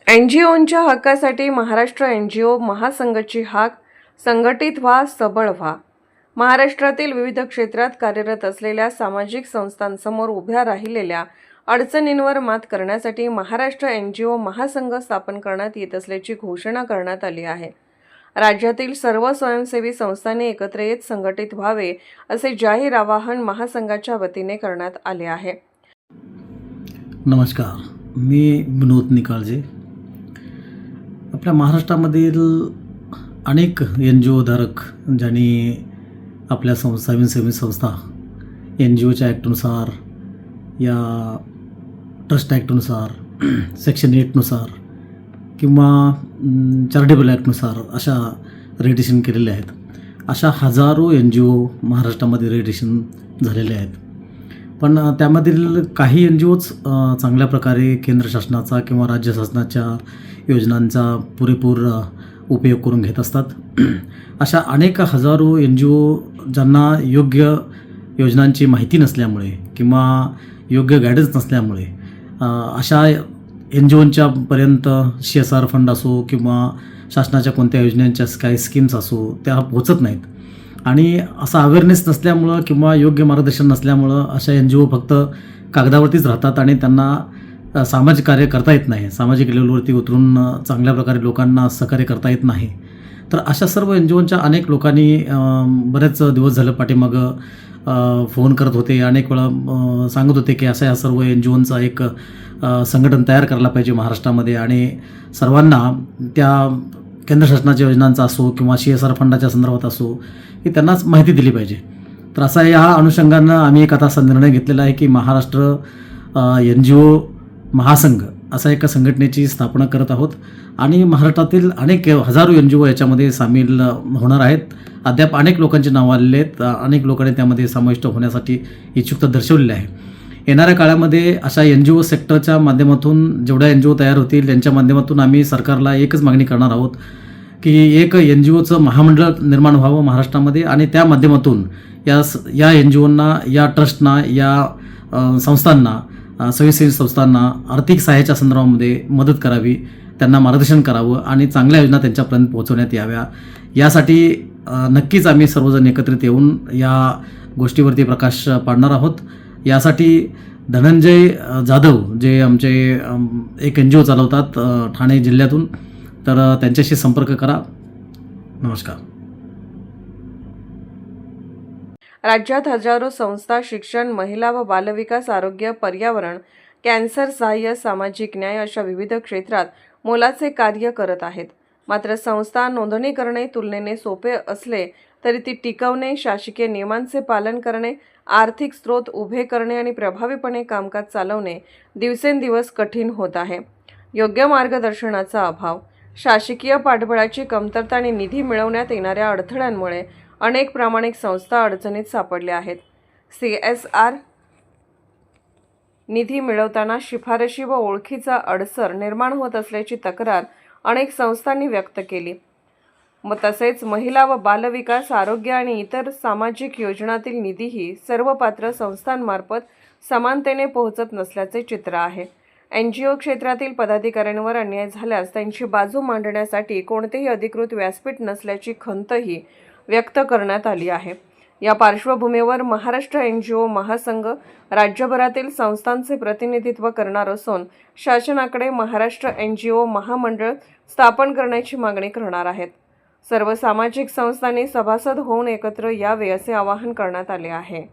एनजीओंच्या हक्कासाठी महाराष्ट्र एनजीओ महासंघाची हाक, संघटित व्हा, सबळ व्हा. महाराष्ट्रातील विविध क्षेत्रात कार्यरत असलेल्या सामाजिक संस्थांसमोर उभ्या राहिलेल्या अडचणींवर मात करण्यासाठी महाराष्ट्र एनजीओ महासंघ स्थापन करण्यात येत असल्याची घोषणा करण्यात आली आहे. राज्यातील सर्व स्वयंसेवी संस्थांनी एकत्र येत संघटित व्हावे असे जाहीर आवाहन महासंघाच्या वतीने करण्यात आले आहे. नमस्कार, मी विनोद निकाळजे. आपल्या महाराष्ट्रामधील अनेक NGO धारक ज्यांनी आपल्या स्वयंसेवी संस्था NGOच्या ॲक्टनुसार या ट्रस्ट ॲक्टनुसार सेक्शन 8नुसार किंवा चॅरिटेबल ॲक्टनुसार अशा रजिस्ट्रेशन केलेले आहेत. अशा हजारो NGO महाराष्ट्रामध्ये रजिस्ट्रेशन झालेले आहेत. पण त्यामधील काही NGOच चांगल्या प्रकारे केंद्र शासनाचा किंवा राज्य शासनाच्या योजनांचा पुरेपूर उपयोग करून घेत असतात. अशा अनेक हजारो NGO ज्यांना योग्य योजनांची माहिती नसल्यामुळे किंवा योग्य गायडन्स नसल्यामुळे अशा NGOंच्या पर्यंत CSR फंड असो किंवा शासनाच्या कोणत्या योजनांच्या काही स्कीम्स असो त्या पोचत नाहीत. आणि असा अवेअरनेस नसल्यामुळं किंवा योग्य मार्गदर्शन नसल्यामुळं अशा NGO फक्त कागदावरतीच राहतात आणि त्यांना सामाजिक कार्य करता येत नाही. सामाजिक लेवलवरती उतरून चांगल्या प्रकारे लोकांना सहकार्य करता येत नाही. तर अशा सर्व NGOंच्या अनेक लोकांनी बरेच दिवस झालं पाठीमागं फोन करत होते. अनेक वेळा सांगत होते की अशा या सर्व NGOंचा एक संघटन तयार करायला पाहिजे महाराष्ट्रामध्ये आणि सर्वांना त्या केंद्र शासनाच्या योजनांचा असो किंवा CSR फंडाच्या संदर्भात असो ही त्यांनाच माहिती दिली पाहिजे. तर असा या अनुषंगानं आम्ही एक आता असा निर्णय घेतलेला आहे की महाराष्ट्र NGO महासंघ असा एका संघटनेची स्थापना करत आहोत आणि महाराष्ट्रातील अनेक हजारो NGO याच्यामध्ये सामील होणार आहेत. अद्याप अनेक लोकांची नावं आलेली आहेत. अनेक लोकांनी त्यामध्ये समाविष्ट होण्यासाठी इच्छुकता दर्शवलेली आहे. येणाऱ्या काळामध्ये अशा NGO सेक्टरच्या माध्यमातून जेवढ्या NGO तयार होतील त्यांच्या माध्यमातून आम्ही सरकारला एकच मागणी करणार आहोत की एक NGOचं महामंडळ निर्माण व्हावं महाराष्ट्रामध्ये आणि त्या माध्यमातून या NGOंना, या ट्रस्टना, या संस्थांना, स्वयंसेवी संस्थांना आर्थिक सहाय्याच्या संदर्भामध्ये मदत करावी, त्यांना मार्गदर्शन करावं आणि चांगल्या योजना त्यांच्यापर्यंत पोहोचवण्यात याव्या. यासाठी नक्कीच आम्ही सर्वजण एकत्रित येऊन या गोष्टीवरती प्रकाश पाडणार आहोत. यासाठी धनंजय जाधव जे आमचे एक NGO चालवतात ठाणे जिल्ह्यातून, तर त्यांच्याशी संपर्क करा. नमस्कार. राज्यात हजारो संस्था शिक्षण, महिला व बालविकास, आरोग्य, पर्यावरण, कॅन्सर, सहाय्य, सामाजिक न्याय अशा विविध क्षेत्रात मोलाचे कार्य करत आहेत. मात्र संस्था नोंदणी करणे तुलनेने सोपे असले तरी ती टिकवणे, शासकीय नियमांचे पालन करणे, आर्थिक स्रोत उभे करणे आणि प्रभावीपणे कामकाज चालवणे दिवसेंदिवस कठीण होत आहे. योग्य मार्गदर्शनाचा अभाव, शासकीय पाठबळाची कमतरता आणि निधी मिळवण्यात येणाऱ्या अडथळ्यांमुळे अनेक प्रामाणिक संस्था अडचणीत सापडल्या आहेत. CSR निधी मिळवताना शिफारशी व ओळखीचा अडसर निर्माण होत असल्याची तक्रार अनेक संस्थांनी व्यक्त केली. तसेच महिला व बालविकास, आरोग्य आणि इतर सामाजिक योजनांतील निधीही सर्व पात्र संस्थांमार्फत समानतेने पोहोचत नसल्याचे चित्र आहे. NGO क्षेत्रातील पदाधिकाऱ्यांवर अन्याय झाल्यास त्यांची बाजू मांडण्यासाठी कोणतेही अधिकृत व्यासपीठ नसल्याची खंतही व्यक्त करण्यात आली आहे. या पार्श्वभूमीवर महाराष्ट्र NGO महासंघ राज्यभरातील संस्थांचे प्रतिनिधित्व करणार असून शासनाकडे महाराष्ट्र NGO महामंडळ स्थापन करण्याची मागणी करणार आहेत. सर्व सामाजिक संस्थांनी सभासद होऊन एकत्र यावे असे आवाहन करण्यात आले आहे.